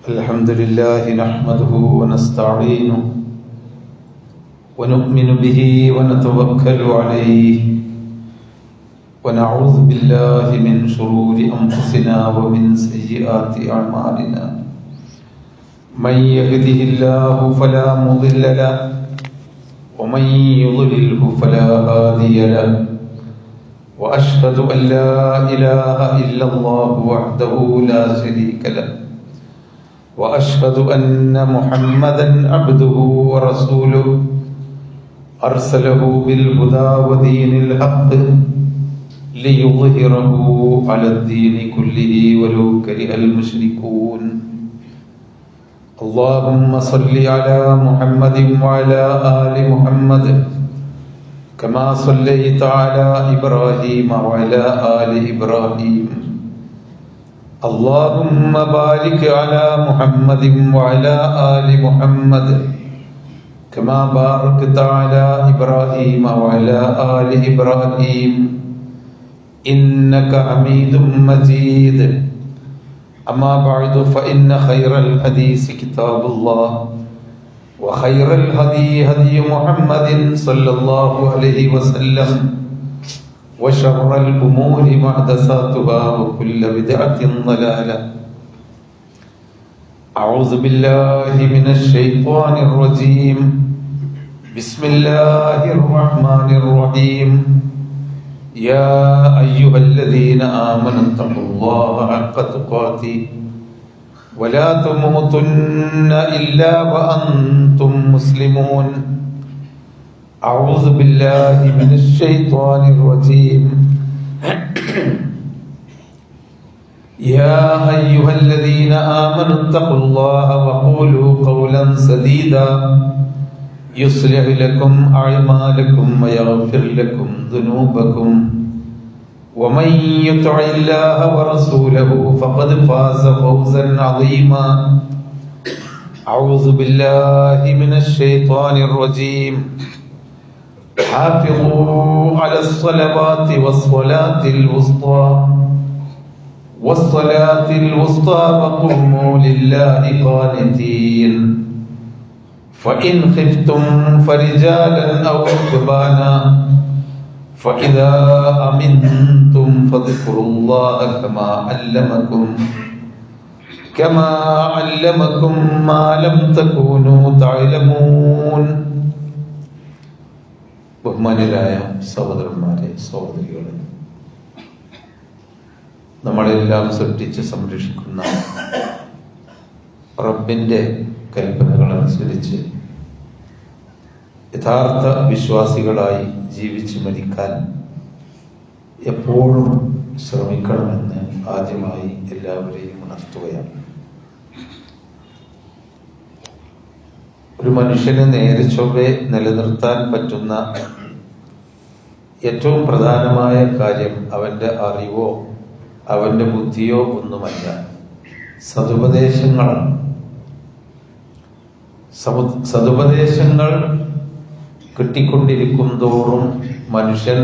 الحمد لله نحمده ونستعينه ونؤمن به ونتوكل عليه ونعوذ بالله من شرور أنفسنا ومن سيئات أعمالنا من يهده الله فلا مضل له ومن يضلله فلا هادي له وأشهد أن لا إله إلا الله وحده لا شريك له وأشهد أن محمدا عبده ورسوله أرسله بالهدى ودين الحق ليظهره على الدين كله ولو كره المشركون اللهم صل على محمد وعلى آل محمد كما صليت على إبراهيم وعلى آل إبراهيم اللهم بارك على محمد وعلى آل محمد كما باركت على إبراهيم وعلى آل إبراهيم إنك حميد مجيد أما بعد فإن خير الحديث كتاب الله وخير الهدي هدي محمد صلى الله عليه وسلم وشر الأمور محدثاتها وكل بدعة ضلالة أعوذ بالله من الشيطان الرجيم بسم الله الرحمن الرحيم يا أيها الذين آمنوا اتقوا الله حق تقاته ولا تموتن إلا وأنتم مسلمون أعوذ بالله من الشيطان الرجيم يا أيها الذين آمنوا اتقوا الله وقولوا قولا سديدا يصلح لكم أعمالكم ويغفر لكم ذنوبكم ومن يطع الله ورسوله فقد فاز فوزا عظيما أعوذ بالله من الشيطان الرجيم حافظوا على الصلوات والصلاة الوسطى وقوموا لله قانتين فإن خفتم فرجالا أو ركبانا فإذا أمنتم فاذكروا الله كما علمكم ما لم تكونوا تعلمون. ബഹുമാന്യരായ സഹോദരന്മാരെ, സഹോദരികളെ, നമ്മളെല്ലാം സൃഷ്ടിച്ച് സംരക്ഷിക്കുന്ന റബ്ബിന്റെ കൽപ്പനകൾ അനുസരിച്ച് യഥാർത്ഥ വിശ്വാസികളായി ജീവിച്ച് മരിക്കാൻ എപ്പോഴും ശ്രമിക്കണമെന്ന് ആദ്യമായി എല്ലാവരെയും ഉണർത്തുകയാണ്. ഒരു മനുഷ്യന് നേരെ ചൊവ്വെ നിലനിർത്താൻ പറ്റുന്ന ഏറ്റവും പ്രധാനമായ കാര്യം അവന്റെ അറിവോ അവന്റെ ബുദ്ധിയോ ഒന്നുമല്ല, സതുപദേശങ്ങളാണ്. സതുപദേശങ്ങൾ കിട്ടിക്കൊണ്ടിരിക്കും തോറും മനുഷ്യൻ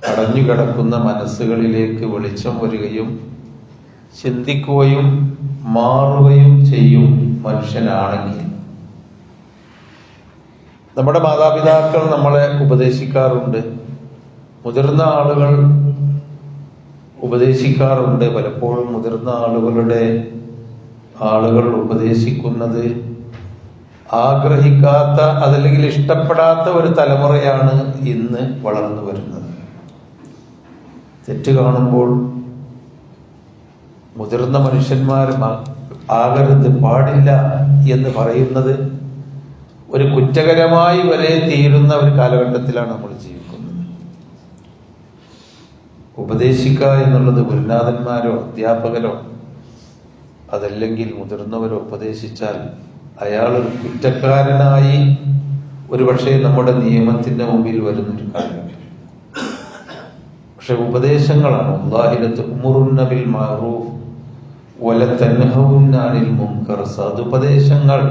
അടഞ്ഞുകിടക്കുന്ന മനസ്സുകളിലേക്ക് വെളിച്ചം വരികയും ചിന്തിക്കുകയും മാറുകയും ചെയ്യും മനുഷ്യനാണെങ്കിൽ. നമ്മുടെ മാതാപിതാക്കൾ നമ്മളെ ഉപദേശിക്കാറുണ്ട്, മുതിർന്ന ആളുകൾ ഉപദേശിക്കാറുണ്ട്. പലപ്പോഴും മുതിർന്ന ആളുകൾ ഉപദേശിക്കുന്നത് ആഗ്രഹിക്കാത്ത, അതല്ലെങ്കിൽ ഇഷ്ടപ്പെടാത്ത ഒരു തലമുറയാണ് ഇന്ന് വളർന്നു വരുന്നത്. തെറ്റ് കാണുമ്പോൾ മുതിർന്ന മനുഷ്യന്മാർ ആകരുത്, പാടില്ല എന്ന് പറയുന്നത് ഒരു കുറ്റകരമായി വരെ തീരുന്ന ഒരു കാലഘട്ടത്തിലാണ് നമ്മൾ ജീവിക്കുന്നത്. ഉപദേശിക്കുക എന്നുള്ളത് ഗുരുനാഥന്മാരോ അധ്യാപകരോ അതല്ലെങ്കിൽ മുതിർന്നവരോ ഉപദേശിച്ചാൽ അയാൾ ഒരു കുറ്റക്കാരനായി ഒരുപക്ഷെ നമ്മുടെ നിയമത്തിന്റെ മുമ്പിൽ വരുന്നൊരു കാലഘട്ടം. പക്ഷെ ഉപദേശങ്ങളാണ് ബിൽ മഅറൂഫ് വല തൻഹൗന അനിൽ മുൻകർ. സതുപദേശങ്ങൾ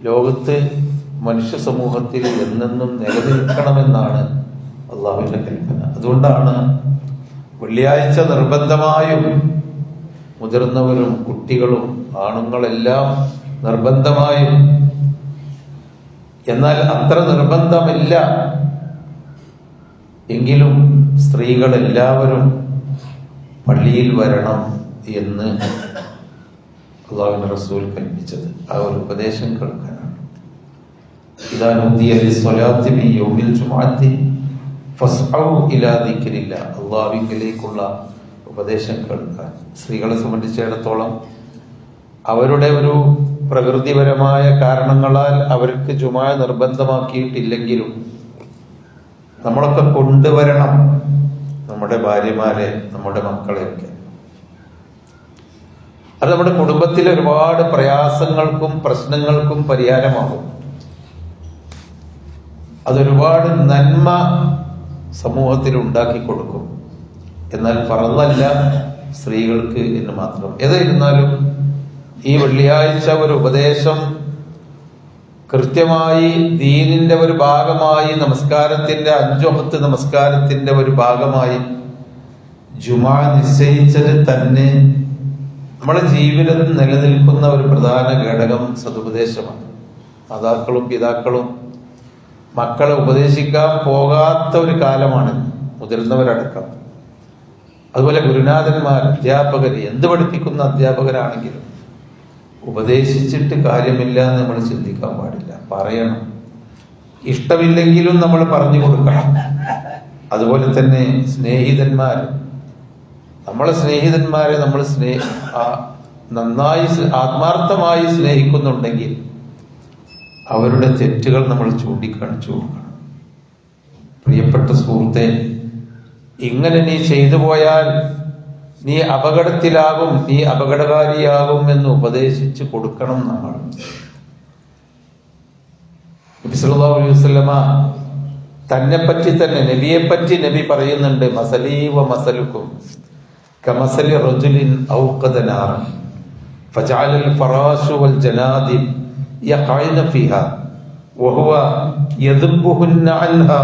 ലോകത്ത് മനുഷ്യ സമൂഹത്തിൽ എന്നെന്നും നിലനിൽക്കണമെന്നാണ് അള്ളാഹുവിന്റെ കൽപ്പന. അതുകൊണ്ടാണ് വെള്ളിയാഴ്ച നിർബന്ധമായും മുതിർന്നവരും കുട്ടികളും ആണുങ്ങളെല്ലാം നിർബന്ധമായും, എന്നാൽ അത്ര നിർബന്ധമില്ല എങ്കിലും സ്ത്രീകളെല്ലാവരും പള്ളിയിൽ വരണം എന്ന് അല്ലാഹുവിന്റെ റസൂൽ കൽപ്പിച്ചത് ആ ഒരു ഉപദേശം കേൾക്കാനാണ്. ഇദാ നൂദിയ ലിസ്സലാത്തി മിൻ യൗമിൽ ജുമുഅത്തി ഫസ്ഔ ഇലാ ദിക്രില്ലാ, അല്ലാഹുവിലേക്കുള്ള ഉപദേശം കേൾക്കാൻ. സ്ത്രീകളെ സംബന്ധിച്ചിടത്തോളം അവരുടെ ഒരു പ്രകൃതിപരമായ കാരണങ്ങളാൽ അവർക്ക് ജുമുഅ നിർബന്ധമാക്കിയിട്ടില്ലെങ്കിലും നമ്മളൊക്കെ കൊണ്ടുവരണം നമ്മുടെ ഭാര്യമാരെ, നമ്മുടെ മക്കളെയൊക്കെ. അത് നമ്മുടെ കുടുംബത്തിലെ ഒരുപാട് പ്രയാസങ്ങൾക്കും പ്രശ്നങ്ങൾക്കും പരിഹാരമാകും. അതൊരുപാട് നന്മ സമൂഹത്തിൽ ഉണ്ടാക്കി കൊടുക്കും. എന്നാൽ ഫർളല്ല സ്ത്രീകൾക്ക് എന്ന് മാത്രം. ഏതായിരുന്നാലും ഈ വെള്ളിയാഴ്ച ഒരു ഉപദേശം കൃത്യമായി ദീനിന്റെ ഒരു ഭാഗമായി, നമസ്കാരത്തിന്റെ 5 വഖ്ത് നമസ്കാരത്തിന്റെ ഒരു ഭാഗമായി ജുമുഅ നിശ്ചയിച്ചത് തന്നെ നമ്മുടെ ജീവിതത്തിൽ നിലനിൽക്കുന്ന ഒരു പ്രധാന ഘടകം സതുപദേശമാണ്. മാതാക്കളും പിതാക്കളും മക്കളെ ഉപദേശിക്കാൻ പോകാത്ത ഒരു കാലമാണ് മുതിർന്നവരടക്കം. അതുപോലെ ഗുരുനാഥന്മാർ, അധ്യാപകർ, എന്ത് പഠിപ്പിക്കുന്ന അധ്യാപകരാണെങ്കിലും ഉപദേശിച്ചിട്ട് കാര്യമില്ല എന്ന് നമ്മൾ ചിന്തിക്കാൻ പാടില്ല. പറയണം. ഇഷ്ടമില്ലെങ്കിലും നമ്മൾ പറഞ്ഞു കൊടുക്കണം. അതുപോലെ തന്നെ സ്നേഹിതന്മാർ, നമ്മളെ സ്നേഹിതന്മാരെ നമ്മൾ നന്നായി ആത്മാർത്ഥമായി സ്നേഹിക്കുന്നുണ്ടെങ്കിൽ അവരുടെ തെറ്റുകൾ നമ്മൾ ചൂണ്ടിക്കാണിച്ചു കൊടുക്കണം. പ്രിയപ്പെട്ട സുഹൃത്തെ, ഇങ്ങനെ നീ ചെയ്തു പോയാൽ നീ അപകടത്തിലാകും, നീ അപകടകാരിയാകും എന്ന് ഉപദേശിച്ചു കൊടുക്കണം. നമ്മൾ നബി സല്ലല്ലാഹു അലൈഹി വസല്ലമ തന്നെ പറ്റി തന്നെ, നബിയെ പറ്റി നബി പറയുന്നുണ്ട്, മസലീ വ മസലുക്കും കമസലി റജുലിൻ ഔഖദ നാറൻ ഫജഅലൽ ഫറാശു വൽ ജനാദിബ് യഖൈന ഫീഹാ വഹുവ യദബ്ബുഹുന്ന അൻഹാ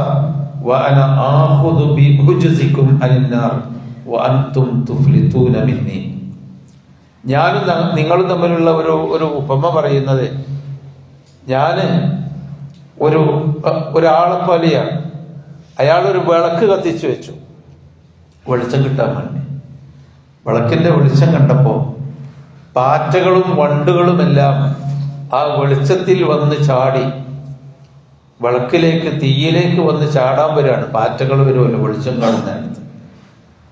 വഅന ആഖുദു ബിഹുജ്സികും അൻനാർ വഅൻതും തുഫ്ലിതൂന മിന്നി. ഞാനും നിങ്ങളും തമ്മിലുള്ള ഒരു ഉപമ പറയുന്നത്, ഞാന് ഒരാളെ പോലെയാണ്. അയാളൊരു വിളക്ക് കത്തിച്ചു വെച്ചു വെളിച്ചം കിട്ടാൻ വേണ്ടി. വിളക്കിന്റെ വെളിച്ചം കണ്ടപ്പോ പാറ്റകളും വണ്ടുകളുമെല്ലാം ആ വെളിച്ചത്തിൽ വന്ന് ചാടി വിളക്കിലേക്ക്, തീയിലേക്ക് വന്ന് ചാടാൻ വരികയാണ്. പാറ്റകൾ വരുമല്ലോ വെളിച്ചം കാണുന്നതിനകത്ത്.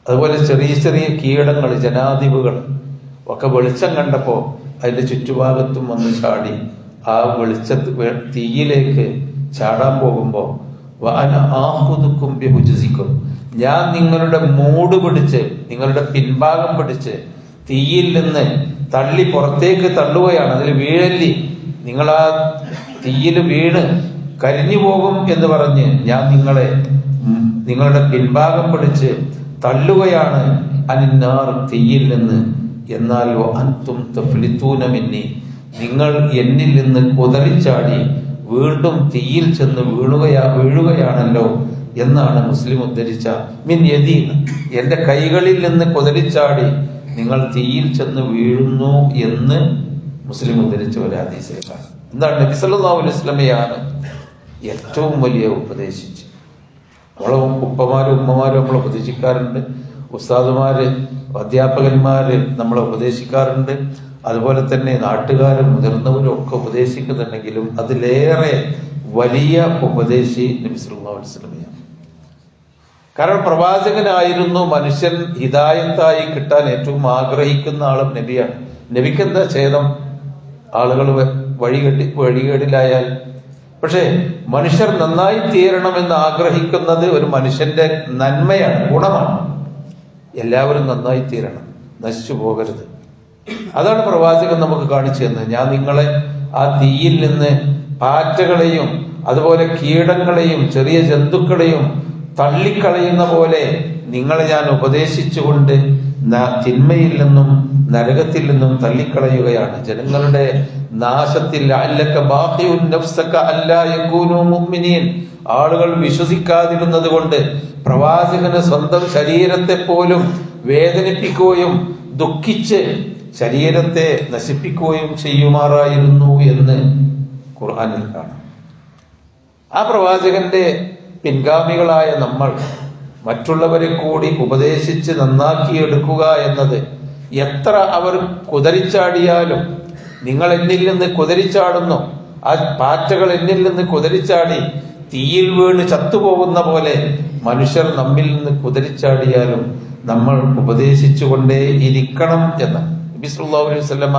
അതുപോലെ ചെറിയ ചെറിയ കീടങ്ങൾ, ജനാധിപുകൾ ഒക്കെ വെളിച്ചം കണ്ടപ്പോ അതിന്റെ ചുറ്റുഭാഗത്തും വന്ന് ചാടി ആ തീയിലേക്ക് ചാടാൻ പോകുമ്പോ ഞാൻ നിങ്ങളുടെ മൂട് പിടിച്ച്, നിങ്ങളുടെ പിൻഭാഗം പിടിച്ച് തീയിൽ നിന്ന് തള്ളി പുറത്തേക്ക് തള്ളുകയാണ്. അതിൽ വീഴല്ലി, നിങ്ങൾ ആ തീയിൽ വീണ് കരിഞ്ഞു പോകും എന്ന് പറഞ്ഞ് ഞാൻ നിങ്ങളുടെ പിൻഭാഗം പിടിച്ച് തള്ളുകയാണ് അനിന്നാർ, തീയിൽ നിന്ന്. എന്നാൽ അൻതും തഫ്ലിതൂന മിന്നി, നിങ്ങൾ എന്നിൽ നിന്ന് കുതറിച്ചാടി വീണ്ടും തീയിൽ ചെന്ന് വീഴുകയാണല്ലോ എന്നാണ് മുസ്ലിം ഉദ്ധരിച്ച മിൻ യദീന, എന്റെ കൈകളിൽ നിന്ന് കുതറിച്ചാടി നിങ്ങൾ തീയിൽ ചെന്ന് വീഴുന്നു എന്ന് മുസ്ലിം ഉദ്ധരിച്ച ഒരു ഹദീസിലാണ്. എന്താണ്? നബി സല്ലല്ലാഹു അലൈഹി വസല്ലമയാണ് ഏറ്റവും വലിയ ഉപദേശിച്ച്. നമ്മളെ ഉപ്പമാരും ഉമ്മമാരും നമ്മളെ ഉപദേശിക്കാറുണ്ട്, ഉസ്താദുമാര് അധ്യാപകന്മാര് നമ്മളെ ഉപദേശിക്കാറുണ്ട്, അതുപോലെ തന്നെ നാട്ടുകാരും മുതിർന്നവരും ഒക്കെ ഉപദേശിക്കുന്നുണ്ടെങ്കിലും അതിലേറെ വലിയ ഉപദേശി നബി സല്ലല്ലാഹു അലൈഹി വസല്ലമയാണ്. കാരണം പ്രവാചകനായിരുന്നു. മനുഷ്യൻ ഹിദായത്തായി കിട്ടാൻ ഏറ്റവും ആഗ്രഹിക്കുന്ന ആളും നബിയാണ്. നബിക്ക് എന്താ ഛേദം? ആളുകൾ വഴികേടിലായാൽ. പക്ഷെ മനുഷ്യർ നന്നായി തീരണമെന്ന് ആഗ്രഹിക്കുന്നത് ഒരു മനുഷ്യന്റെ നന്മയാണ്, ഗുണമാണ്. എല്ലാവരും നന്നായി തീരണം, നശിച്ചു പോകരുത്. അതാണ് പ്രവാചകൻ നമുക്ക് കാണിച്ചു തന്നത്. ഞാൻ നിങ്ങളെ ആ തീയിൽ നിന്ന് പാറ്റകളെയും അതുപോലെ കീടങ്ങളെയും ചെറിയ ജന്തുക്കളെയും തള്ളിക്കളയുന്ന പോലെ നിങ്ങളെ ഞാൻ ഉപദേശിച്ചുകൊണ്ട് തിന്മയിൽ നിന്നും നരകത്തിൽ നിന്നും തള്ളിക്കളയുകയാണ്. ജനങ്ങളുടെ നാശത്തിൽ ആളുകൾ വിശ്വസിക്കാതിരുന്നത് കൊണ്ട് പ്രവാചകന് സ്വന്തം ശരീരത്തെ പോലും വേദനിപ്പിക്കുകയും ദുഃഖിച്ച് ശരീരത്തെ നശിപ്പിക്കുകയും ചെയ്യുമാറായിരുന്നു എന്ന് ഖുർആനിൽ കാണാം. ആ പ്രവാചകന്റെ പിൻഗാമികളായ നമ്മൾ മറ്റുള്ളവരെ കൂടി ഉപദേശിച്ച് നന്നാക്കിയെടുക്കുക എന്നത് എത്ര അവർ കുതറിച്ചാടിയാലും, നിങ്ങൾ എന്നിൽ നിന്ന് കുതറിച്ചാടുന്നു, ആ പാറ്റകൾ എന്നിൽ നിന്ന് കുതറിച്ചാടി തീയിൽ വീണ് ചത്തുപോകുന്ന പോലെ മനുഷ്യർ നമ്മിൽ നിന്ന് കുതറിച്ചാടിയാലും നമ്മൾ ഉപദേശിച്ചുകൊണ്ടേ ഇരിക്കണം എന്ന് നബി സല്ലല്ലാഹു അലൈഹി വസല്ലമ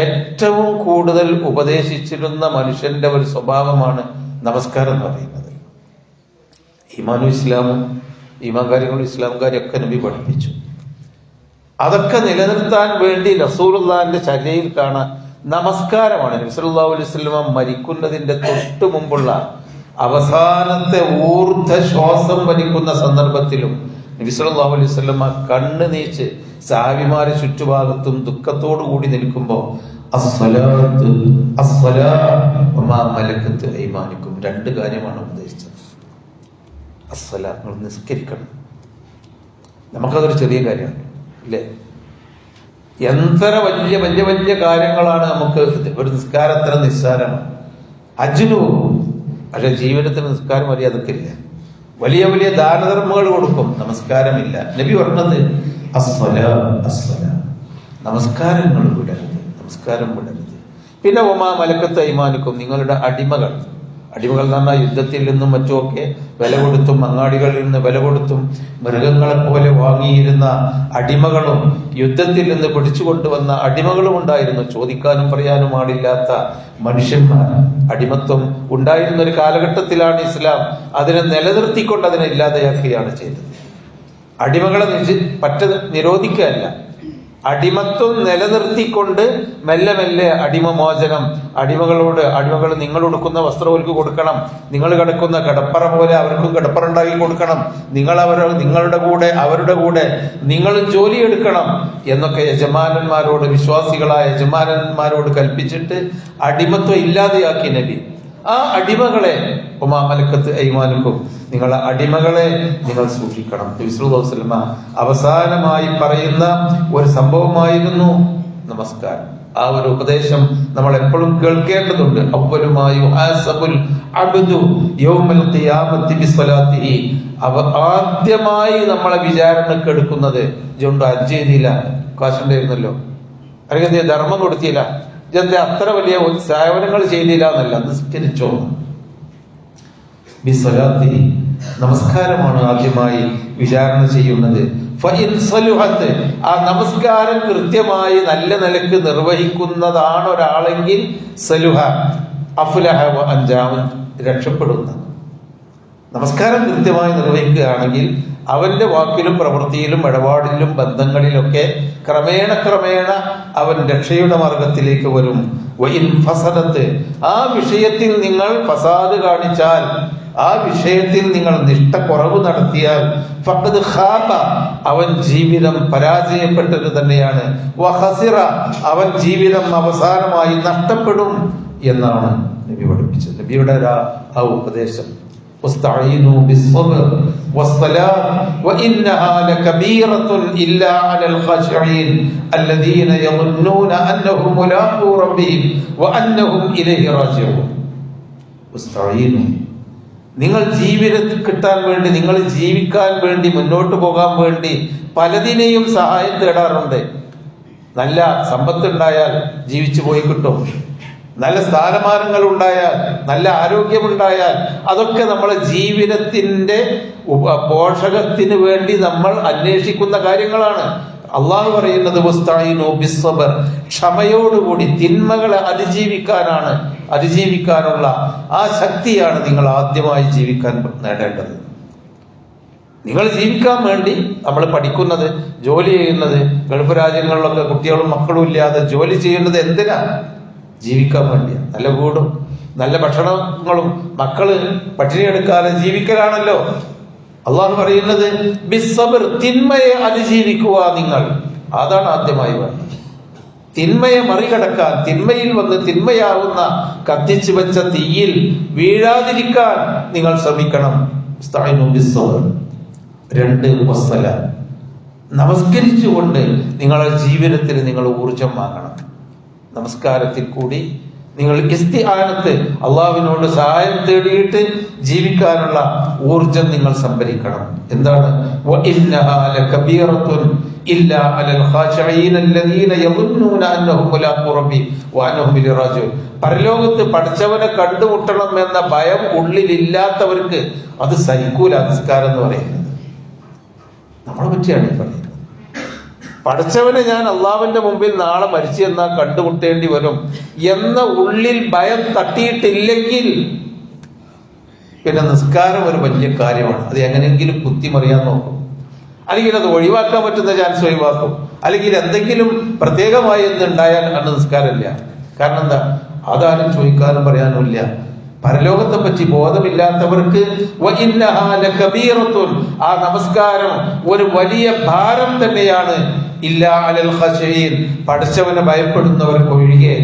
ഏറ്റവും കൂടുതൽ ഉപദേശിച്ചിരുന്ന മനുഷ്യന്റെ ഒരു സ്വഭാവമാണ് നമസ്കാരം എന്ന് പറയുന്നത്. ഈമാനും ഇസ്ലാമും ഈമാൻ കാര്യങ്ങളും ഇസ്ലാം കാര്യമൊക്കെ നബി പഠിപ്പിച്ചു. അതൊക്കെ നിലനിർത്താൻ വേണ്ടി റസൂലുള്ളാഹിന്റെ ചര്യയിൽ കാണാൻ നമസ്കാരമാണ്. നബി സല്ലല്ലാഹു അലൈഹി വസല്ലമ മരിക്കുന്നതിന്റെ തൊട്ടു മുമ്പുള്ള അവസാനത്തെ ശ്വാസം വലിക്കുന്ന സന്ദർഭത്തിലും നബി സല്ലല്ലാഹു അലൈഹി വസല്ലമ കണ്ണ് നീച്ച് സഹാബിമാരെ ചുറ്റുഭാഗത്തും ദുഃഖത്തോടു കൂടി നിൽക്കുമ്പോൾ അസ്സലാത്തു വമാ മലക്കത്ത് അയ്മാനുക്കും രണ്ട് കാര്യമാണ് ഉപദേശിച്ചത്. നിങ്ങൾ നിസ്കരിക്കണം. നമുക്കതൊരു ചെറിയ കാര്യമാണ് ഇല്ലേ? എത്ര വലിയ വലിയ വലിയ കാര്യങ്ങളാണ് നമുക്ക്. ഒരു നിസ്കാരം അത്ര നിസ്സാരമാണ്. ഹജ്ജിന് പോകും, പക്ഷെ ജീവിതത്തിൽ നിസ്കാരം മര്യാദക്ക് ഇല്ല. വലിയ വലിയ ദാനധർമ്മങ്ങൾ കൊടുക്കും, നമസ്കാരമില്ല. നബി പറഞ്ഞത് നമസ്കാരങ്ങൾ വിടരുത്, നമസ്കാരം വിടരുത്. പിന്നെ ഒമാ മലക്കത്ത് അയ്മാനുക്കും, നിങ്ങളുടെ അടിമകൾ എന്ന് പറഞ്ഞാൽ യുദ്ധത്തിൽ നിന്നും മറ്റുമൊക്കെ വില കൊടുത്തും അങ്ങാടികളിൽ നിന്ന് വില കൊടുത്തും മൃഗങ്ങളെ പോലെ വാങ്ങിയിരുന്ന അടിമകളും യുദ്ധത്തിൽ നിന്ന് പിടിച്ചുകൊണ്ടുവന്ന അടിമകളും ഉണ്ടായിരുന്നു. ചോദിക്കാനും പറയാനും ആളില്ലാത്ത മനുഷ്യന്മാർ. അടിമത്വം ഉണ്ടായിരുന്ന ഒരു കാലഘട്ടത്തിലാണ് ഇസ്ലാം അതിനെ നിലനിർത്തിക്കൊണ്ട് അതിനെ ഇല്ലാതെയാക്കുകയാണ് ചെയ്തത്. അടിമകളെ നിരോധിക്കുകയല്ല, അടിമത്വം നിലനിർത്തിക്കൊണ്ട് മെല്ലെ മെല്ലെ അടിമമോചനം. അടിമകൾ നിങ്ങൾ ഉടുക്കുന്ന വസ്ത്രം അവർക്ക് കൊടുക്കണം, നിങ്ങൾ കിടക്കുന്ന കിടപ്പറ പോലെ അവർക്കും കിടപ്പറ ഉണ്ടാക്കി കൊടുക്കണം, നിങ്ങളുടെ കൂടെ അവരുടെ കൂടെ നിങ്ങളും ജോലിയെടുക്കണം എന്നൊക്കെ യജമാനന്മാരോട്, വിശ്വാസികളായ യജമാനന്മാരോട് കൽപ്പിച്ചിട്ട് അടിമത്വം ഇല്ലാതെയാക്കി നബി. ആ അടിമകളെ ഉമാ മലക്കത്ത് അയ്മാനുക്കും, നിങ്ങളെ അടിമകളെ നിങ്ങൾ സൂക്ഷിക്കണം. നബി സല്ലല്ലാഹു അലൈഹി വസല്ലമ അവസാനമായി പറയുന്ന ഒരു സംഭവമായിരുന്നു നമസ്കാരം. ആ ഒരു ഉപദേശം നമ്മൾ എപ്പോഴും കേൾക്കേണ്ടതുണ്ട്. അവ്വലുമായി യുഹാസബുൽ അബ്ദു യൗമൽ ഖിയാമത്തി ബിസ്വലാത്തിഹി. ആദ്യമായി നമ്മളെ വിചാരണക്ക് എടുക്കുന്നത് ജോണ്ട് ഹജ്ജ് ചെയ്തില്ല, കാശുണ്ടായിരുന്നല്ലോ, അല്ലെങ്കിൽ ധർമ്മം കൊടുത്തില്ല, ഇതെന്താ അത്ര വലിയ സേവനങ്ങൾ ചെയ്തില്ല എന്നല്ല, നിസ്കരിച്ചോ. ബിസ്വലാത്തിഹി, നമസ്കാരമാണ് ആദ്യമായി വിചാരണ ചെയ്യുന്നത്. ആ നമസ്കാരം കൃത്യമായി നല്ല നിലക്ക് നിർവഹിക്കുന്നതാണ് ഒരാളെങ്കിൽ സലുഹ അഫ്ലഹ അഞ്ചാമൻ, രക്ഷപ്പെടുന്ന. നമസ്കാരം കൃത്യമായി നിർവഹിക്കുകയാണെങ്കിൽ അവന്റെ വാക്കിലും പ്രവൃത്തിയിലും ഇടപാടിലും ബന്ധങ്ങളിലൊക്കെ ക്രമേണ അവൻ രക്ഷയുടെ മാർഗത്തിലേക്ക് വരും. ഫസദത്ത്, ആ വിഷയത്തിൽ നിങ്ങൾ ഫസാദ് കാണിച്ചാൽ, ആ വിഷയത്തിൽ നിങ്ങൾ നിഷ്ഠക്കുറവ് നടത്തിയാൽ ഫഖദ് ഖാബ, അവൻ ജീവിതം പരാജയപ്പെട്ടത് തന്നെയാണ്. വഖസിറ, അവൻ ജീവിതം അവസാനമായി നഷ്ടപ്പെടും എന്നാണ് നബി പഠിപ്പിച്ചത്. നബിയുടെ ആ ഉപദേശം واستعينوا بالصبر والصلاة وإنها لكبيرة إلا على الخاشعين الذين يظنون أنهم ملاقو ربهم وأنهم إليه راجعون. واستعينوا, നിങ്ങൾ ജീവിതത്തിൽ കിട്ടാൻ വേണ്ടി, നിങ്ങൾ ജീവിക്കാൻ വേണ്ടി, മുന്നോട്ട് പോകാൻ വേണ്ടി പലതിനെയും സഹായം തേടാറുണ്ട്. നല്ല സമ്പത്തുണ്ടായാൽ ജീവിച്ചു പോയി കിട്ടും, നല്ല സ്ഥാനമാനങ്ങൾ ഉണ്ടായാൽ, നല്ല ആരോഗ്യമുണ്ടായാൽ, അതൊക്കെ നമ്മളെ ജീവിതത്തിന്റെ പോഷകത്തിന് വേണ്ടി നമ്മൾ അന്വേഷിക്കുന്ന കാര്യങ്ങളാണ്. അള്ളാഹു പറയുന്നത് വസ്തഈനു ബിസ്സബർ, ക്ഷമയോടുകൂടി തിന്മകളെ അതിജീവിക്കാനുള്ള ആ ശക്തിയാണ് നിങ്ങൾ ആദ്യമായി ജീവിക്കാൻ നേടേണ്ടത്. നിങ്ങൾ ജീവിക്കാൻ വേണ്ടി നമ്മൾ പഠിക്കുന്നത്, ജോലി ചെയ്യുന്നത്, ഗൾഫ് രാജ്യങ്ങളിലൊക്കെ കുട്ടികളും മക്കളും ഇല്ലാതെ ജോലി ചെയ്യുന്നത് എന്തിനാ? ജീവിക്കാൻ വേണ്ടിയാ. നല്ല വീടും നല്ല ഭക്ഷണങ്ങളും മക്കള് പട്ടിണി എടുക്കാതെ ജീവിക്കലാണല്ലോ. അള്ളാഹു പറയുന്നത് ബിസ്സബർ, തിന്മയെ അതിജീവിക്കുക നിങ്ങൾ, അതാണ് ആദ്യമായി വേണ്ടത്. തിന്മയെ മറികടക്കാൻ, തിന്മയിൽ വന്ന് തിന്മയാവുന്ന കത്തിച്ചു വെച്ച തീയിൽ വീഴാതിരിക്കാൻ നിങ്ങൾ ശ്രമിക്കണം. രണ്ട്, നമസ്കരിച്ചുകൊണ്ട് നിങ്ങളുടെ ജീവിതത്തിൽ നിങ്ങൾ ഊർജം വാങ്ങണം. നമസ്കാരത്തിൽ കൂടി നിങ്ങൾ ഇസ്തിആനത്ത്, അള്ളാഹുവിനോട് സഹായം തേടിയിട്ട് ജീവിക്കാനുള്ള ഊർജം നിങ്ങൾ സംഭരിക്കണം. എന്താണ്? പരലോകത്ത് പഠിച്ചവനെ കണ്ടുമുട്ടണം എന്ന ഭയം ഉള്ളിലില്ലാത്തവർക്ക് അത് സഹിക്കൂല നമസ്കാരം എന്ന് പറയുന്നത്. നമ്മളെ പറ്റിയാണ് ഈ പറയുന്നത്. പഠിച്ചവനെ ഞാൻ അള്ളാഹുവിന്റെ മുമ്പിൽ നാളെ മരിച്ചു എന്നാൽ കണ്ടുമുട്ടേണ്ടി വരും എന്ന ഉള്ളിൽ ഭയം തട്ടിയിട്ടില്ലെങ്കിൽ പിന്നെ നിസ്കാരം ഒരു വലിയ കാര്യമാണ്. അത് എങ്ങനെയെങ്കിലും കുത്തിമറിയാൻ നോക്കും, അല്ലെങ്കിൽ അത് ഒഴിവാക്കാൻ പറ്റുന്ന ചാൻസ് ഒഴിവാക്കും, അല്ലെങ്കിൽ എന്തെങ്കിലും പ്രത്യേകമായി എന്തുണ്ടായാൽ അന്ന് നിസ്കാരമില്ല. കാരണം എന്താ? അതാരും ചോദിക്കാനും പറയാനും ഇല്ല. പരലോകത്തെ പറ്റി ബോധമില്ലാത്തവർക്ക് ആ നമസ്കാരം ഒരു വലിയ ഭാരം തന്നെയാണ്. ഇല്ലാ അലൽ ഖശഈൻ, പഠിച്ചവനെ ഭയപ്പെടുന്നവർക്ക് ഒഴികെ.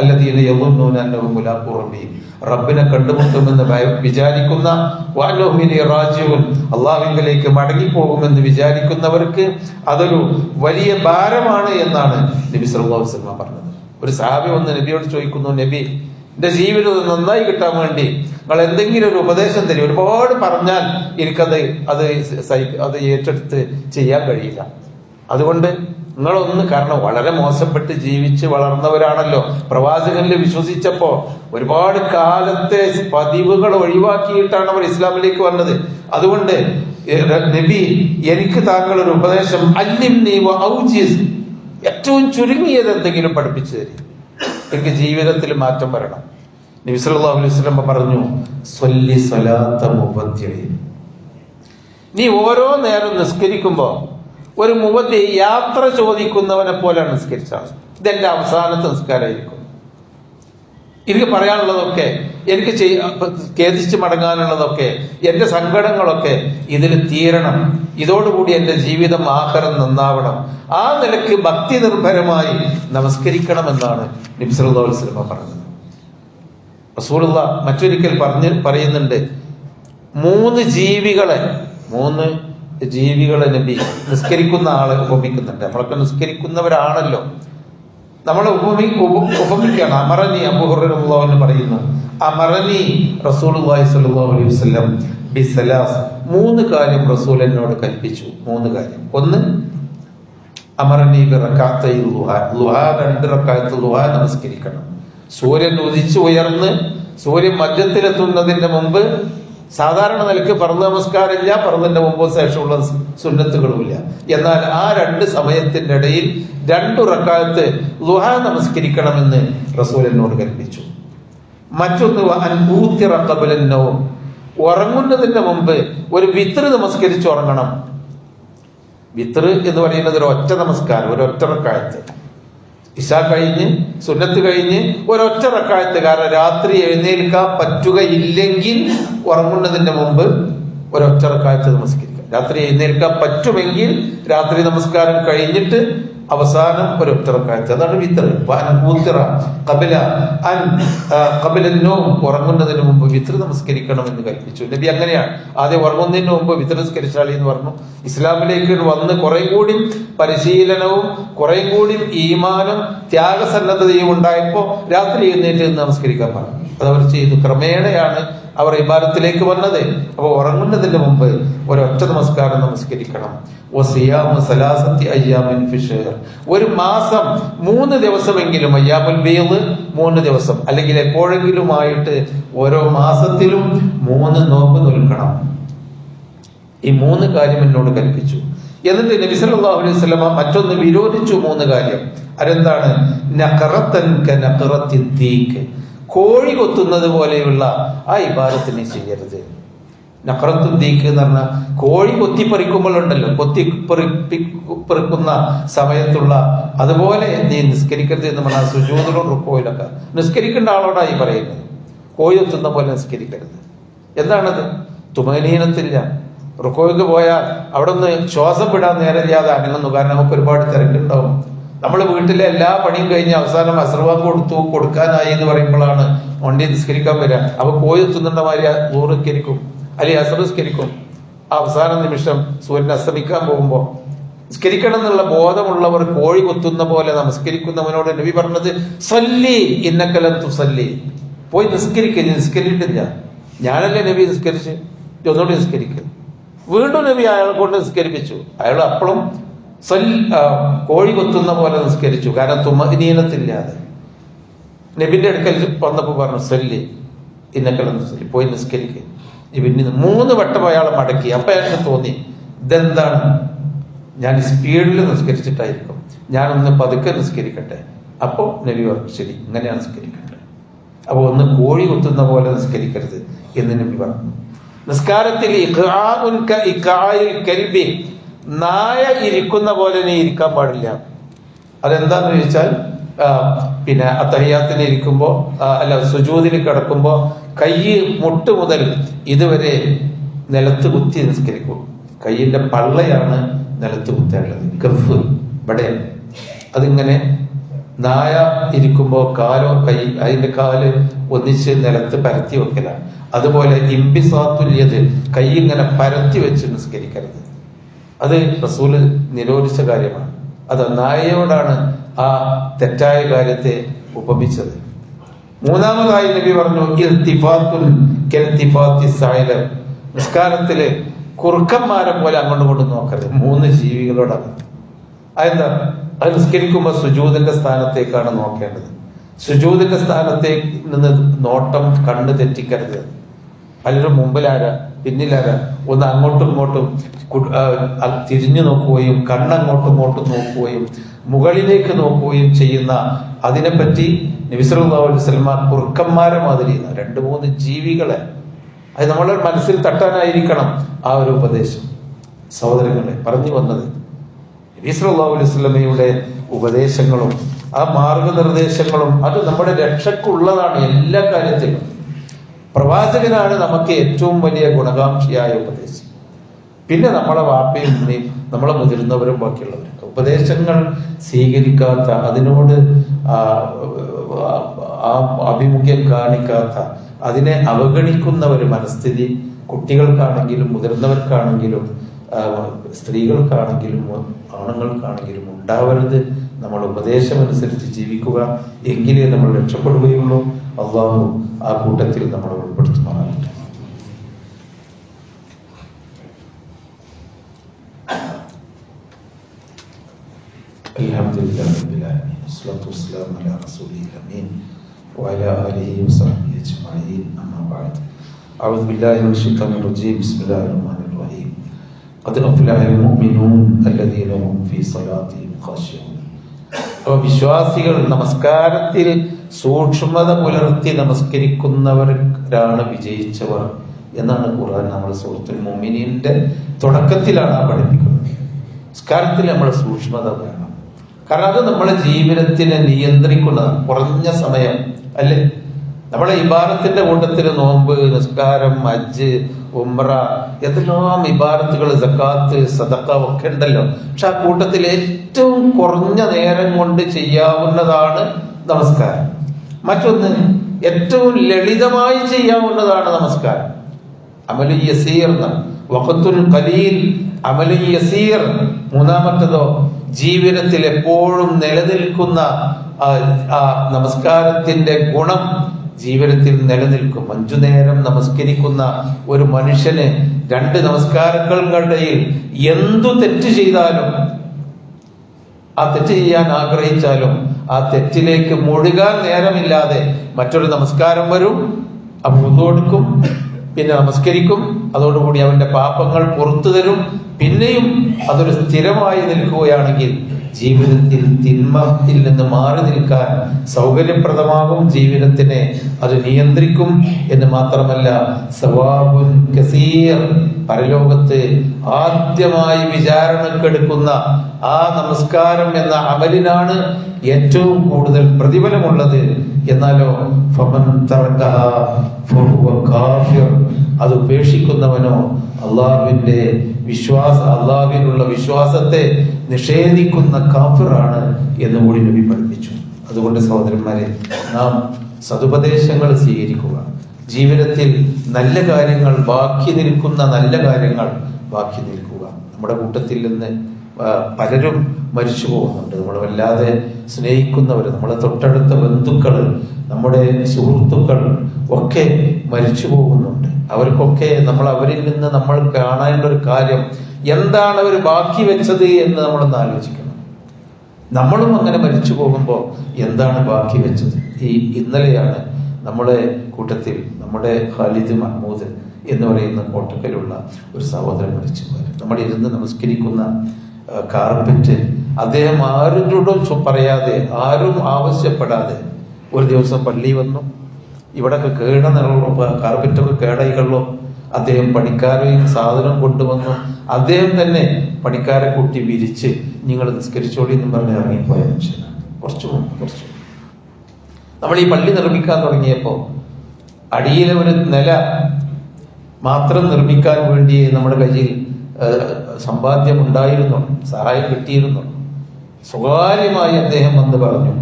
അല്ലദീന യظنون അന്നഹും മുലാഖു റബ്ബിഹിം, റബ്ബിനെ കണ്ടുമുട്ടുമെന്ന് വിചാരിക്കുന്ന, വഅന്നഹും ഇലൈഹി റാജിഊൻ, അല്ലാഹുവിലേക്ക് മടങ്ങിപ്പോകുമെന്ന് വിചാരിക്കുന്നവർക്ക് അതൊരു വലിയ ഭാരമാണ് എന്നാണ് നബി സല്ലല്ലാഹു അലൈഹി വസല്ലം പറഞ്ഞത്. ഒരു സഹാബി വന്ന് നബിയോട് ചോദിക്കുന്നു, നബി, എന്റെ ജീവിതം നന്നായി കിട്ടാൻ വേണ്ടി നിങ്ങൾ എന്തെങ്കിലും ഒരു ഉപദേശം തരും. ഒരുപാട് പറഞ്ഞാൽ അത് ഏറ്റെടുത്ത് ചെയ്യാൻ കഴിയില്ല. അതുകൊണ്ട് നിങ്ങളൊന്ന്, കാരണം വളരെ മോശപ്പെട്ട് ജീവിച്ച് വളർന്നവരാണല്ലോ. പ്രവാചകനിൽ വിശ്വസിച്ചപ്പോ ഒരുപാട് കാലത്തെ പതിവുകൾ ഒഴിവാക്കിയിട്ടാണ് അവർ ഇസ്ലാമിലേക്ക് വന്നത്. അതുകൊണ്ട് നബി, എനിക്ക് താങ്കൾ ഒരു ഉപദേശം, അല്ലിംനി വഔജിസ്, ഏറ്റവും ചുരുങ്ങിയത് എന്തെങ്കിലും പഠിപ്പിച്ചു തരും, എനിക്ക് ജീവിതത്തിൽ മാറ്റം വരണം. നബി സല്ലല്ലാഹു അലൈഹി വസല്ലം പറഞ്ഞു, സ്വല്ലി സ്വലാത്ത മുബദ്ദിഇൻ, നീ ഓരോ നേരം നിസ്കരിക്കുമ്പോ ഒരു മുബദ്ദി, യാത്ര ചോദിക്കുന്നവനെ പോലെയാണ് നിസ്കരിച്ചാൽ. ഇതെന്റെ അവസാനത്തെ നിസ്കാരമായിരിക്കും. എനിക്ക് പറയാനുള്ളതൊക്കെ, എനിക്ക് ഖേദിച്ച് മടങ്ങാനുള്ളതൊക്കെ, എന്റെ സങ്കടങ്ങളൊക്കെ ഇതിൽ തീരണം. ഇതോടുകൂടി എന്റെ ജീവിതം ആഖിറം നന്നാവണം. ആ നിലയ്ക്ക് ഭക്തി നിർഭരമായി നമസ്കരിക്കണമെന്നാണ് നബി സല്ലല്ലാഹു അലൈഹി വസല്ലം പറഞ്ഞത്. റസൂലുള്ളാഹ് മറ്റൊരിക്കൽ പറയുന്നുണ്ട്, മൂന്ന് ജീവികളെ നബി നിസ്കരിക്കുന്ന ആളെ ഉപമിക്കുന്നുണ്ട്. നമ്മളൊക്കെ നിസ്കരിക്കുന്നവരാണല്ലോ, നമ്മളെ ഉപമിക്കുകയാണ്. അമറനി, അബൂ ഹുറൈറ റളിയല്ലാഹു അൻഹു പറയുന്നു, അമറനി റസൂലുള്ളാഹി സ്വല്ലല്ലാഹു അലൈഹി വസല്ലം ബിസലാസ്, മൂന്ന് കാര്യം റസൂൽ എന്നോട് കൽപ്പിച്ചു. മൂന്ന് കാര്യം. ഒന്ന്, അമറനി ബിറകഅത്തൈ ളുഹാ, 2 റക്അത്ത് ളുഹാ നമസ്കരിക്കണം. സൂര്യൻ ഉദിച്ചു ഉയർന്ന് സൂര്യൻ മധ്യത്തിലെത്തുന്നതിന്റെ മുമ്പ് സാധാരണ നിലയ്ക്ക് ഫർദ് നമസ്കാരമില്ല, ഫർദിന്റെ മുമ്പോ ശേഷമുള്ള സുന്നത്തുകളുമില്ല. എന്നാൽ ആ 2 സമയത്തിന്റെ ഇടയിൽ 2 റക്അത്ത് ളുഹാ നമസ്കരിക്കണമെന്ന് റസൂൽ എന്നോട് കൽപ്പിച്ചു. മറ്റൊന്ന്, ഉറങ്ങുന്നതിന്റെ മുമ്പ് ഒരു വിത്ർ നമസ്കരിച്ച് ഉറങ്ങണം. വിത്ർ എന്ന് പറയുന്നത് ഒരു ഒറ്റ നമസ്കാരം, ഒരു ഒറ്റ റക്അത്ത്. ഇശാ കഴിഞ്ഞ്, സുന്നത്ത് കഴിഞ്ഞ് ഒരൊറ്റ റക്അത്ത്. കാരണം രാത്രി എഴുന്നേൽക്കാൻ പറ്റുകയില്ലെങ്കിൽ ഉറങ്ങുന്നതിന്റെ മുമ്പ് ഒരൊറ്റ റക്അത്ത് നമസ്കരിക്കാം. രാത്രി എഴുന്നേൽക്കാൻ പറ്റുമെങ്കിൽ രാത്രി നമസ്കാരം കഴിഞ്ഞിട്ട് അവസാനം ഒരൊറ്റ റക്അത്ത്, അതാണ് വിത്ർ. ഉറങ്ങുന്നതിന് മുമ്പ് വിത്ർ നമസ്കരിക്കണം എന്ന് കൽപ്പിച്ചു നബി. അങ്ങനെയാണ് ആദ്യം ഉറങ്ങുന്നതിന് മുമ്പ് വിത്ർ നമസ്കരിച്ചാളി എന്ന് പറഞ്ഞു. ഇസ്ലാമിലേക്ക് വന്ന് കുറെ കൂടി പരിശീലനവും കുറെ കൂടി ഈമാനും ത്യാഗസന്നദ്ധതയും ഉണ്ടായപ്പോ രാത്രി എഴുന്നേറ്റ് നമസ്കരിക്കാൻ പറഞ്ഞു. അതവർ ചെയ്തു. ക്രമേണയാണ് അവർ ഇബാദത്തിലേക്ക് വന്നത്. അപ്പൊ ഉറങ്ങുന്നതിന് മുമ്പ് ഒരൊറ്റ നമസ്കാരം നമസ്കരിക്കണം. ഒരു മാസം 3 ദിവസമെങ്കിലും, അയ്യാമുൽ ബീദ് 3 ദിവസം, അല്ലെങ്കിൽ എപ്പോഴെങ്കിലുമായിട്ട് ഓരോ മാസത്തിലും 3 നോമ്പ് നോൽക്കണം. ഈ 3 കാര്യം എന്നോട് കൽപ്പിച്ചു. എന്നിട്ട് നബി സല്ലല്ലാഹു അലൈഹി വസല്ലം മറ്റൊന്ന് വിരോധിച്ചു. 3 കാര്യം. അതെന്താണ്? നഖറത്തൻ കനഖറത്തിദ്ദീഖ്, കോഴി കൊത്തുന്നത് പോലെയുള്ള ആ ഇബാദത്തിനെ ചെയ്യരുത്. നഖറത്തുദ്ദീഖ് എന്ന് പറഞ്ഞാൽ കോഴി കൊത്തിപ്പറിക്കുമ്പോഴുണ്ടല്ലോ, കൊത്തിപ്പറിക്കുന്ന സമയത്തുള്ള അതുപോലെ നീ നിസ്കരിക്കരുത് എന്ന് പറഞ്ഞാൽ സുജൂദിലും റുക്കൂയിലൊക്കെ നിസ്കരിക്കേണ്ട ആളോടായി പറയുന്നത്. കോഴി കൊത്തുന്ന പോലെ നിസ്കരിക്കരുത്. എന്താണത്? തുമനീനത്തില്ല. റുക്കൂയ്ക്ക് പോയാൽ അവിടെ നിന്ന് ശ്വാസം വിടാൻ നേരമില്ലാതെ അനങ്ങുന്നു. കാരണം നമുക്ക് ഒരുപാട് തിരക്കുണ്ടാവും. നമ്മൾ വീട്ടിലെ എല്ലാ പണിയും കഴിഞ്ഞ് അവസാനം അസ്ർവാങ്ക് കൊടുക്കാനായി എന്ന് പറയുമ്പോഴാണ് വണ്ടി നിസ്കരിക്കാൻ വരിക. അപ്പൊ കോഴി എത്തുന്നുണ്ട മാതിരി നൂറുസ്കരിക്കും, അല്ലെങ്കിൽ അസ്രസ്കരിക്കും. അവസാന നിമിഷം സൂര്യൻ അസ്തമിക്കാൻ പോകുമ്പോ നിസ്കരിക്കണം എന്നുള്ള ബോധമുള്ളവർ കോഴി കൊത്തുന്ന പോലെ നമസ്കരിക്കുന്നവനോട് നബി പറഞ്ഞത് സല്ലി ഇന്നക്കലം തുസല്ലി, പോയി നിസ്കരിച്ചിട്ടില്ല. ഞാനല്ലേ നബി നിസ്കരിച്ച്, ഒന്നുകൂടി നിസ്കരിക്കുക. വീണ്ടും നബി അയാളെ കൊണ്ട് നിസ്കരിപ്പിച്ചു. അയാൾ അപ്പോഴും കോഴി കൊത്തുന്ന പോലെ നിസ്കരിച്ചു. കാരണം തുമനീനത്തില്ലാതെ നബിന്റെ അടുക്കൽ വന്നപ്പോ പറഞ്ഞു സല്ലി ഇന്നക്കലം തുസല്ലി, പോയി നിസ്കരിക്കുക. പിന്നെ 3 വട്ടം അയാളെ മടക്കി. അപ്പൊ അയാൾക്ക് തോന്നി ഇതെന്താണ്, ഞാൻ സ്പീഡിൽ നിസ്കരിച്ചിട്ടായിരിക്കും, ഞാനൊന്ന് പതുക്കെ നിസ്കരിക്കട്ടെ. അപ്പോ നബി പറഞ്ഞു ശരി, ഇങ്ങനെയാണ് നിസ്കരിക്കട്ടെ. അപ്പൊ ഒന്ന് കോഴി കുത്തുന്ന പോലെ നിസ്കരിക്കരുത് എന്ന് നബി പറഞ്ഞു. നിസ്കാരത്തിൽ നായ ഇരിക്കുന്ന പോലെ നീ ഇരിക്കാൻ പാടില്ല. അതെന്താന്ന് ചോദിച്ചാൽ പിന്നെ അത്തഹിയാത്തിന് ഇരിക്കുമ്പോ അല്ല സുജൂദിന് കിടക്കുമ്പോ കൈ മുട്ട് മുതൽ ഇതുവരെ നിലത്ത് കുത്തി നിസ്കരിക്കും. കൈയിന്റെ പള്ളയാണ് നിലത്ത് കുത്തേണ്ടത്, കഫ് ഇവിടെ. അതിങ്ങനെ നായ ഇരിക്കുമ്പോ കാലോ കൈ അതിന്റെ കാല് ഒന്നിച്ച് നിലത്ത് പരത്തി വെക്കലാണ്. അതുപോലെ ഇംബിസാത്തുല്യത്, കൈ ഇങ്ങനെ പരത്തി വെച്ച് നിസ്കരിക്കരുത്. അത് റസൂല് നിരോധിച്ച കാര്യമാണ്. അത് നായയോടാണ് ആ തെറ്റായ കാര്യത്തെ ഉപമിച്ചത്. 3-മതായി നബി പറഞ്ഞു നിസ്കാരത്തില് കുറുക്കന്മാരെ പോലെ അങ്ങോട്ടും ഇങ്ങോട്ടും നോക്കരുത്. 3 ജീവികളോടാണ്. അതെന്താ? അത് നിസ്കരിക്കുമ്പോ സുജൂദിന്റെ സ്ഥാനത്തേക്കാണ് നോക്കേണ്ടത്. സുജൂദിന്റെ സ്ഥാനത്തേക്ക് നിന്ന് നോട്ടം കണ്ണ് തെറ്റിക്കരുത്. പലരും മുമ്പിലാരാ പിന്നിലാരാ ഒന്ന് അങ്ങോട്ടും ഇങ്ങോട്ടും തിരിഞ്ഞു നോക്കുകയും കണ്ണങ്ങോട്ടും ഇങ്ങോട്ടും നോക്കുകയും മുകളിലേക്ക് നോക്കുകയും ചെയ്യുന്ന അതിനെപ്പറ്റി നബി സല്ലല്ലാഹു അലൈഹി വസല്ലം കുറുക്കന്മാരെ മാതിരി 2-3 ജീവികളെ അത് നമ്മളെ മനസ്സിൽ തട്ടാനായിരിക്കണം ആ ഒരു ഉപദേശം. സഹോദരങ്ങളെ, പറഞ്ഞു വന്നത് നബി സല്ലല്ലാഹു അലൈഹി വസല്ലമയുടെ ഉപദേശങ്ങളും ആ മാർഗനിർദ്ദേശങ്ങളും അത് നമ്മുടെ രക്ഷക്കുള്ളതാണ്. എല്ലാ കാര്യത്തിലും പ്രവാചകനാണ് നമുക്ക് ഏറ്റവും വലിയ ഗുണകാംക്ഷിയായ ഉപദേശം. പിന്നെ നമ്മളെ വാപ്പയും ഉമ്മയും നമ്മളെ മുതിർന്നവരും ബാക്കിയുള്ളവരൊക്കെ ഉപദേശങ്ങൾ സ്വീകരിക്കാത്ത, അതിനോട് ആഭിമുഖ്യം കാണിക്കാത്ത, അതിനെ അവഗണിക്കുന്ന ഒരു മനസ്ഥിതി കുട്ടികൾക്കാണെങ്കിലും മുതിർന്നവർക്കാണെങ്കിലും സ്ത്രീകൾക്കാണെങ്കിലും ആണുങ്ങൾക്കാണെങ്കിലും ഉണ്ടാവരുത്. നമ്മൾ ഉപദേശമനുസരിച്ച് ജീവിക്കുക, എങ്കിലേ നമ്മൾ രക്ഷപ്പെടുകയുള്ളൂ. അള്ളാഹു ആ കൂട്ടത്തിൽ നമ്മൾ ഉൾപ്പെടുത്തുമാറാകട്ടെ. അൽഹംദുലില്ലാഹി റബ്ബിൽ ആലമീൻ വസ്സലാത്തു വസ്സലാമു അലാ റസൂലിൽ അമീൻ വഅലാ ആലിഹി വസഹ്ബിഹി അജ്മഈൻ. അമ്മാ ബഅദ്. അഊദു ബില്ലാഹി മിനശ് ശൈത്വാനിർ റജീം. ബിസ്മില്ലാഹിർ റഹ്മാനിർ റഹീം. ഖദ് അഫ്ലഹൽ മുഅ്മിനൂൻ അല്ലദീന ഹും ഫീ സ്വലാത്തിഹിം ഖാശിഊൻ. വിശ്വാസികൾ നമസ്കാരത്തിൽ സൂക്ഷ്മത പുലർത്തി നമസ്കരിക്കുന്നവരാണ് വിജയിച്ചവർ എന്നാണ് ഖുർആൻ നമ്മൾ സൂറത്തുൽ മുഅ്മിനീന്റെ തുടക്കത്തിലാണ് പഠിപ്പിക്കുന്നത്. നമസ്കാരത്തിൽ നമ്മൾ സൂക്ഷ്മത വേണം. കാരണം അത് നമ്മുടെ ജീവിതത്തിനെ നിയന്ത്രിക്കുന്നതാണ്. കുറഞ്ഞ സമയം അല്ലേ? നമ്മളെ ഇബാദത്തിന്റെ കൂട്ടത്തിൽ നോമ്പ്, നിസ്കാരം, ഹജ്ജ്, ഉംറ, എന്തെല്ലാം ഇബാദത്തുകൾ, സക്കാത്ത്, സദഖ ഒക്കെ ഉണ്ടല്ലോ. പക്ഷെ ആ കൂട്ടത്തിൽ ഏറ്റവും കുറഞ്ഞ നേരം കൊണ്ട് ചെയ്യാവുന്നതാണ് നമസ്കാരം. മറ്റൊന്ന് ഏറ്റവും ലളിതമായി ചെയ്യാവുന്നതാണ് നമസ്കാരം. അമലു യസീർ, വഖത്തുൽ ഖലീൽ, അമലു യസീർ. മൂന്നാമത്തതോ ജീവിതത്തിൽ എപ്പോഴും നിലനിൽക്കുന്ന ആ നമസ്കാരത്തിന്റെ ഗുണം ജീവിതത്തിൽ നിലനിൽക്കും. 5 നേരം നമസ്കരിക്കുന്ന ഒരു മനുഷ്യന് 2 നമസ്കാരങ്ങൾക്കിടയിൽ എന്തു തെറ്റ് ചെയ്താലും, ആ തെറ്റ് ചെയ്യാൻ ആഗ്രഹിച്ചാലും ആ തെറ്റിലേക്ക് മുഴുകാൻ നേരമില്ലാതെ മറ്റൊരു നമസ്കാരം വരും. അപ്പൊ വുദു എടുക്കും, പിന്നെ നമസ്കരിക്കും. അതോടുകൂടി അവന്റെ പാപങ്ങൾ പുറത്തു തരും. പിന്നെയും അതൊരു സ്ഥിരമായി നിൽക്കുകയാണെങ്കിൽ ജീവിതത്തിൽ തിന്മയിൽ നിന്ന് മാറി നിൽക്കാൻ സൗകര്യപ്രദമാകും. ജീവിതത്തിനെ അത് നിയന്ത്രിക്കും എന്ന് മാത്രമല്ല, സവാബുൻ കസീർ, പരലോകത്ത് ആദ്യമായി വിചാരണക്കെടുക്കുന്ന ആ നമസ്കാരം എന്ന അമലിനാണ് ഏറ്റവും കൂടുതൽ പ്രതിഫലമുള്ളത്. എന്നാലോ ഫമൻ തറക്കഹ ഫഹുവ കാഫിർ, അത് ഉപേക്ഷിക്കുന്നവനോ അള്ളാഹുവിനുള്ള വിശ്വാസത്തെ നിഷേധിക്കുന്ന കാഫിറാണ് എന്ന് കൂടി നബി പഠിപ്പിച്ചു. അതുകൊണ്ട് സഹോദരന്മാരെ, നാം സതുപദേശങ്ങൾ സ്വീകരിക്കുക. ജീവിതത്തിൽ നല്ല കാര്യങ്ങൾ ബാക്കി നിൽക്കുന്ന നല്ല കാര്യങ്ങൾ ബാക്കി നിൽക്കുക. നമ്മുടെ കൂട്ടത്തിൽ നിന്ന് പലരും മരിച്ചു പോകുന്നുണ്ട്. നമ്മൾ വല്ലാതെ സ്നേഹിക്കുന്നവർ, നമ്മളെ തൊട്ടടുത്ത ബന്ധുക്കൾ, നമ്മുടെ സുഹൃത്തുക്കൾ ഒക്കെ മരിച്ചു പോകുന്നുണ്ട്. അവർക്കൊക്കെ അവരിൽ നിന്ന് നമ്മൾ കാണേണ്ട ഒരു കാര്യം എന്താണ് അവർ ബാക്കി വെച്ചത് എന്ന് നമ്മളൊന്ന് ആലോചിക്കണം. നമ്മളും അങ്ങനെ മരിച്ചു പോകുമ്പോൾ എന്താണ് ബാക്കി വെച്ചത്? ഇന്നലെയാണ് നമ്മുടെ കൂട്ടത്തിൽ നമ്മുടെ ഖാലിദ് മഹ്മൂദ് എന്ന് പറയുന്ന കോട്ടക്കലുള്ള ഒരു സഹോദരൻ മരിച്ചു പോയത്. നമ്മൾ ഇരുന്ന് നമസ്കരിക്കുന്ന കാർപ്പറ്റ് അദ്ദേഹം ആരോടും പറയാതെ, ആരും ആവശ്യപ്പെടാതെ ഒരു ദിവസം പള്ളി വന്നു. ഇവിടൊക്കെ കാർപ്പറ്റൊക്കെ കേടായികളോ, അദ്ദേഹം പണിക്കാരെയും സാധനം കൊണ്ടുവന്നു. അദ്ദേഹം തന്നെ പണിക്കാരെ കൂട്ടി വിരിച്ച് നിങ്ങൾ നിസ്കരിച്ചോളി എന്ന് പറഞ്ഞ് ഇറങ്ങിപ്പോയ മനുഷ്യനാണ്. കുറച്ചു നമ്മൾ ഈ പള്ളി നിർമ്മിക്കാൻ തുടങ്ങിയപ്പോൾ അടിയിലെ ഒരു നില മാത്രം നിർമ്മിക്കാൻ വേണ്ടി നമ്മുടെ കയ്യിൽ സമ്പാദ്യം ഉണ്ടായിരുന്നു, സഹായം കിട്ടിയിരുന്നു. സ്വകാര്യമായി അദ്ദേഹം വന്ന് പറഞ്ഞു,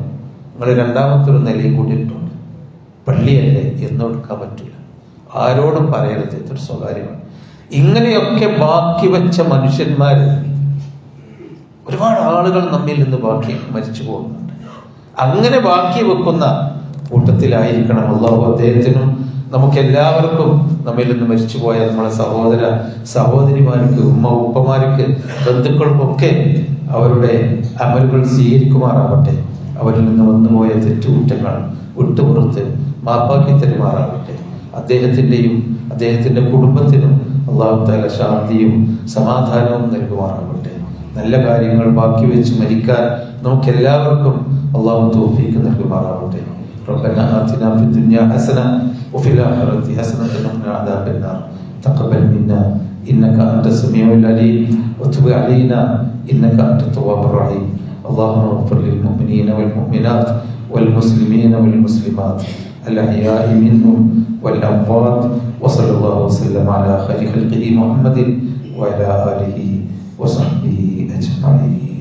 നിങ്ങൾ രണ്ടാമത്തെ ഒരു നിലയും കൂടി ഇട്ടുണ്ട്, പള്ളിയല്ലേ എന്നോടുക്കാൻ പറ്റില്ല, ആരോടും പറയരുത്, ഇതൊരു സ്വകാര്യമാണ്. ഇങ്ങനെയൊക്കെ ബാക്കി വെച്ച മനുഷ്യന്മാര് ഒരുപാട് ആളുകൾ നമ്മിൽ നിന്ന് ബാക്കി മരിച്ചു പോകുന്നുണ്ട്. അങ്ങനെ ബാക്കി വെക്കുന്ന കൂട്ടത്തിലായിരിക്കണം അല്ലാഹു അദ്ദേഹത്തിനും നമുക്കെല്ലാവർക്കും നമ്മിൽ നിന്ന് മരിച്ചുപോയ നമ്മളെ സഹോദര സഹോദരിമാർക്ക്, ഉപ്പമാർക്ക്, ബന്ധുക്കൾക്കൊക്കെ അവരുടെ അമലുകൾ സ്വീകരിക്കുമാറാവട്ടെ. അവരിൽ നിന്ന് വന്നുപോയ തെറ്റുകുറ്റങ്ങൾ വിട്ടുപുറത്ത് മാപ്പാക്കി തരുമാറാവട്ടെ. അദ്ദേഹത്തിൻ്റെയും അദ്ദേഹത്തിൻ്റെ കുടുംബത്തിനും അല്ലാഹു തആല ശാന്തിയും സമാധാനവും നൽകുമാറാവട്ടെ. നല്ല കാര്യങ്ങൾ ബാക്കി വെച്ച് മരിക്കാൻ നമുക്കെല്ലാവർക്കും അല്ലാഹു തൗഫീഖ് നൽകുമാറാവട്ടെ. ربنا آتنا في الدنيا حسنة وفي الآخرة حسنة وقنا عذاب النار. تقبل منا إنك أنت السميع العليم وتب علينا إنك أنت التواب الرحيم. اللهم اغفر للمؤمنين والمؤمنات والمسلمين والمسلمات الأحياء منهم والأموات وصلى الله وسلم على خير خلقه محمد وعلى آله وصحبه أجمعين.